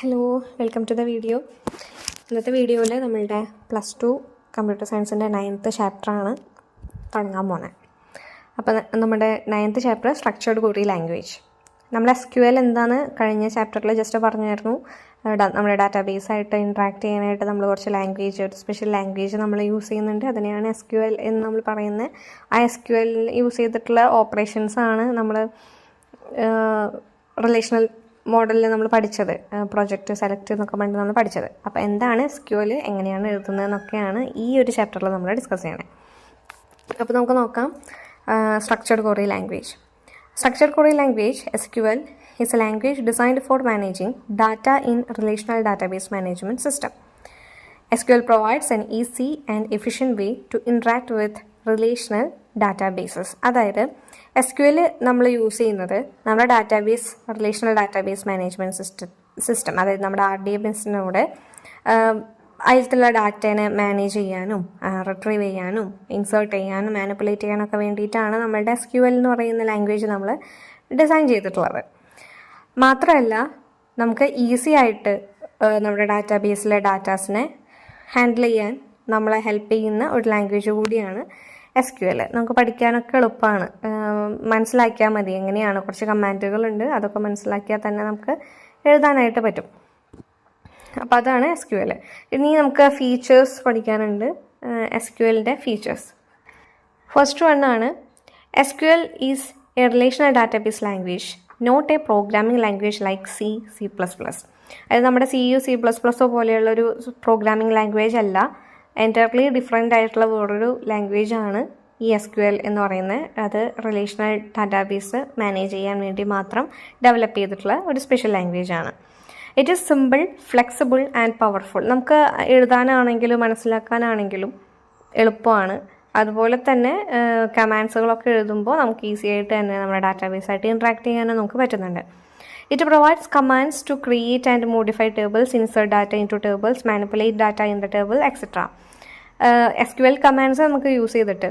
Hello, welcome to the video. ഇന്നത്തെ വീഡിയോയിൽ നമ്മളുടെ +2 കമ്പ്യൂട്ടർ സയൻസിൻ്റെ 9th ചാപ്റ്ററാണ് തുടങ്ങാൻ പോകുന്നത്. അപ്പോൾ നമ്മുടെ 9th chapter structured query language. നമ്മൾ SQL എന്താണെന്ന് കഴിഞ്ഞ ചാപ്റ്ററിൽ ജസ്റ്റ് പറഞ്ഞായിരുന്നു. നമ്മുടെ ഡാറ്റാബേസായിട്ട് ഇൻട്രാക്ട് ചെയ്യാനായിട്ട് നമ്മൾ കുറച്ച് ലാംഗ്വേജ്, ഒരു സ്പെഷ്യൽ ലാംഗ്വേജ് നമ്മൾ യൂസ് ചെയ്യുന്നുണ്ട്. അതിനെയാണ് SQL എന്ന് നമ്മൾ പറയുന്നത്. ആ SQL യൂസ് ചെയ്തിട്ടുള്ള ഓപ്പറേഷൻസാണ് നമ്മൾ റിലേഷണൽ മോഡലിൽ നമ്മൾ പഠിച്ചത്, പ്രൊജക്റ്റ് സെലക്ട് എന്നൊക്കെ പറഞ്ഞിട്ട് നമ്മൾ പഠിച്ചത്. അപ്പോൾ എന്താണ് SQL, എങ്ങനെയാണ് എഴുതുന്നത് എന്നൊക്കെയാണ് ഈ ഒരു ചാപ്റ്ററിൽ നമ്മൾ ഡിസ്കസ് ചെയ്യണത്. അപ്പോൾ നമുക്ക് നോക്കാം. Structured query language. Structured query language (SQL) is a language designed for managing data in relational database management system. SQL provides an easy and efficient way to interact with relational databases. അതായത് SQL നമ്മൾ use ചെയ്യുന്നത് നമ്മുടെ database, relational database management system, അതായത് നമ്മുടെ RDBSനോട് അതിലത്തുള്ള ഡാറ്റേനെ manage ചെയ്യാനും retrieve ചെയ്യാനും insert ചെയ്യാനും manipulate ചെയ്യാനൊക്കെ വേണ്ടിയിട്ടാണ് നമ്മളുടെ SQL എന്ന് പറയുന്ന ലാംഗ്വേജ് നമ്മൾ ഡിസൈൻ ചെയ്തിട്ടുള്ളത്. മാത്രമല്ല, നമുക്ക് ഈസി ആയിട്ട് നമ്മുടെ ഡാറ്റാബേസിലെ ഡാറ്റാസിനെ ഹാൻഡിൽ ചെയ്യാൻ നമ്മളെ ഹെൽപ്പ് ചെയ്യുന്ന ഒരു ലാംഗ്വേജ് കൂടിയാണ് SQL. നമുക്ക് പഠിക്കാനൊക്കെ എളുപ്പമാണ്, മനസ്സിലാക്കിയാൽ മതി. എങ്ങനെയാണ്, കുറച്ച് കമാൻഡുകളുണ്ട്, അതൊക്കെ മനസ്സിലാക്കിയാൽ തന്നെ നമുക്ക് എഴുതാനായിട്ട് പറ്റും. അപ്പോൾ അതാണ് SQL. ഇനി നമുക്ക് ഫീച്ചേഴ്സ് പഠിക്കാനുണ്ട്. SQLൻ്റെ ഫീച്ചേഴ്സ് ഫസ്റ്റ് വൺ ആണ്, SQL is a relational database language, not a programming language like C++. അതായത് നമ്മുടെ C++ പോലെയുള്ളൊരു പ്രോഗ്രാമിംഗ് ലാംഗ്വേജ് അല്ല, എൻറ്റയർലി ഡിഫറെൻ്റ് ആയിട്ടുള്ള വേറൊരു ലാംഗ്വേജ് ആണ് ഈ SQL എന്ന് പറയുന്നത്. അത് റിലേഷണൽ ഡാറ്റാബേസ് മാനേജ് ചെയ്യാൻ വേണ്ടി മാത്രം ഡെവലപ്പ് ചെയ്തിട്ടുള്ള ഒരു സ്പെഷ്യൽ ലാംഗ്വേജ് ആണ്. It is simple, flexible and powerful. നമുക്ക് എഴുതാനാണെങ്കിലും മനസ്സിലാക്കാനാണെങ്കിലും എളുപ്പമാണ്. അതുപോലെ തന്നെ കമാൻഡ്സുകളൊക്കെ എഴുതുമ്പോൾ നമുക്ക് ഈസി ആയിട്ട് തന്നെ നമ്മുടെ ഡാറ്റാബേസായിട്ട് ഇൻട്രാക്ട് ചെയ്യാനും നമുക്ക് പറ്റുന്നുണ്ട്. It provides commands to create and modify tables, insert data into tables, manipulate data in the table, etcetera. SQL commands നമുക്ക് യൂസ് ചെയ്തിട്ട്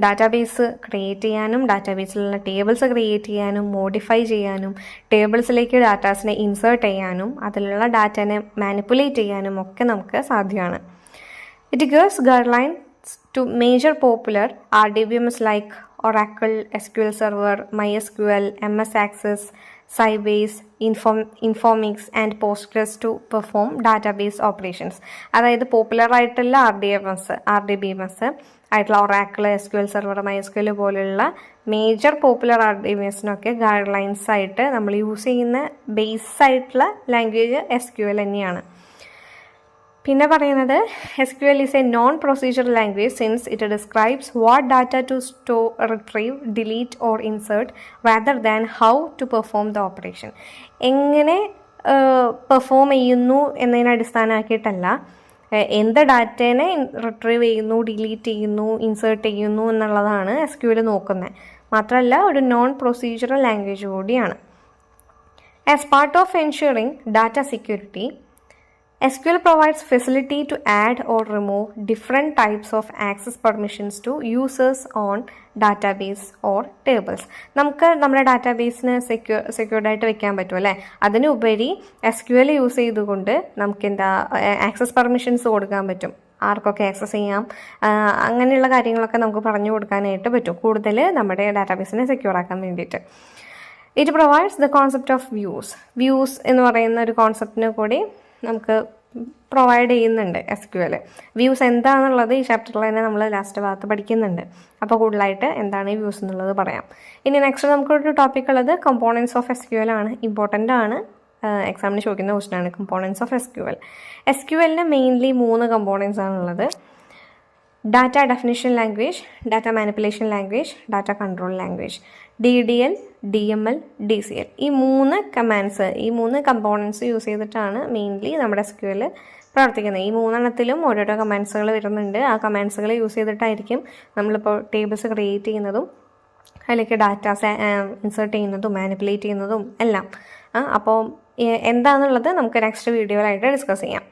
ഡാറ്റാബേസ് ക്രിയേറ്റ് ചെയ്യാനും ഡാറ്റാബേസിലുള്ള ടേബിൾസ് ക്രിയേറ്റ് ചെയ്യാനും മോഡിഫൈ ചെയ്യാനും ടേബിൾസിലേക്ക് ഡാറ്റാസിനെ ഇൻസേർട്ട് ചെയ്യാനും അതിലുള്ള ഡാറ്റനെ മാനിപ്പുലേറ്റ് ചെയ്യാനും ഒക്കെ നമുക്ക് സാധ്യമാണ്. It gives guidelines to major popular RDBMS like Oracle, SQL Server, MySQL, MS Access, Sybase, Informix and Postgres to perform database operations. അതായത് പോപ്പുലർ ആയിട്ടുള്ള RDBMS ആയിട്ടുള്ള Oracle, SQL Server, MySQL പോലുള്ള മേജർ പോപ്പുലർ RDBMSനൊക്കെ guidelines ആയിട്ട് നമ്മൾ use ചെയ്യുന്ന base ആയിട്ടുള്ള language SQL തന്നെയാണ്. പിന്നെ പറയുന്നത്, SQL is a non-procedural language since it describes what data to store, retrieve, delete or insert rather than how to perform the operation. എങ്ങനെ perform ചെയ്യുന്നു എന്നതിനെ അടിസ്ഥാനമാക്കിയിട്ടല്ല, എന്ത് ഡാറ്റേനെ റിട്രീവ് ചെയ്യുന്നു, ഡിലീറ്റ് ചെയ്യുന്നു, ഇൻസേർട്ട് ചെയ്യുന്നു എന്നുള്ളതാണ് SQL നോക്കുന്നത്. മാത്രമല്ല, ഒരു നോൺ പ്രൊസീജിയറൽ ലാംഗ്വേജ് കൂടിയാണ്. As part of ensuring data security, SQL provides facility to add or remove different types of access permissions to users on database or tables. നമുക്ക് നമ്മുടെ ഡാറ്റാബേസിന് സെക്യൂർഡ് ആയിട്ട് വെക്കാൻ പറ്റും അല്ലേ. അതിനുപരി SQL യൂസ് ചെയ്തുകൊണ്ട് നമുക്ക് ആക്സസ് പെർമിഷൻസ് കൊടുക്കാൻ പറ്റും. ആർക്കൊക്കെ ആക്സസ് ചെയ്യാം, അങ്ങനെയുള്ള കാര്യങ്ങളൊക്കെ നമുക്ക് പറഞ്ഞു കൊടുക്കാനായിട്ട് പറ്റും, കൂടുതൽ നമ്മുടെ ഡാറ്റാബേസിനെ സെക്യൂർ ആക്കാൻ വേണ്ടിയിട്ട്. It provides the concept of views എന്ന് പറയുന്ന ഒരു കോൺസെപ്റ്റിനെ കൂടി നമുക്ക് പ്രൊവൈഡ് ചെയ്യുന്നുണ്ട് SQL. വ്യൂസ് എന്താണെന്നുള്ളത് ഈ ചാപ്റ്ററിൽ തന്നെ നമ്മൾ ലാസ്റ്റ് ഭാഗത്ത് പഠിക്കുന്നുണ്ട്. അപ്പോൾ കൂടുതലായിട്ട് എന്താണ് ഈ വ്യൂസ് എന്നുള്ളത് പറയാം. ഇനി നെക്സ്റ്റ് നമുക്കൊരു ടോപ്പിക് ഉള്ളത് കമ്പോണൻസ് ഓഫ് SQL ആണ്. ഇമ്പോർട്ടൻ്റ് ആണ്, എക്സാമിന് ചോദിക്കുന്ന ക്വസ്റ്റൻ ആണ് കമ്പോണൻസ് ഓഫ് SQL. SQLന് മെയിൻലി 3 കമ്പോണൻസ് ആണുള്ളത്: data definition language, data manipulation language, data control language. DDL, DML, DCL. ഈ 3 കമാൻഡ്സ്, ഈ 3 കമ്പോണൻസ് യൂസ് ചെയ്തിട്ടാണ് മെയിൻലി നമ്മുടെ SQL പ്രവർത്തിക്കുന്നത്. ഈ 3 ഓരോരോ കമാൻഡ്സുകൾ വരുന്നുണ്ട്. ആ കമാൻഡ്സുകൾ യൂസ് ചെയ്തിട്ടായിരിക്കും നമ്മളിപ്പോൾ ടേബിൾസ് ക്രിയേറ്റ് ചെയ്യുന്നതും അതിലേക്ക് ഡാറ്റാസ് ഇൻസേർട്ട് ചെയ്യുന്നതും മാനിപ്പുലേറ്റ് ചെയ്യുന്നതും എല്ലാം. അപ്പോൾ എന്താണെന്നുള്ളത് നമുക്ക് നെക്സ്റ്റ് വീഡിയോയിലായിട്ട് ഡിസ്കസ് ചെയ്യാം.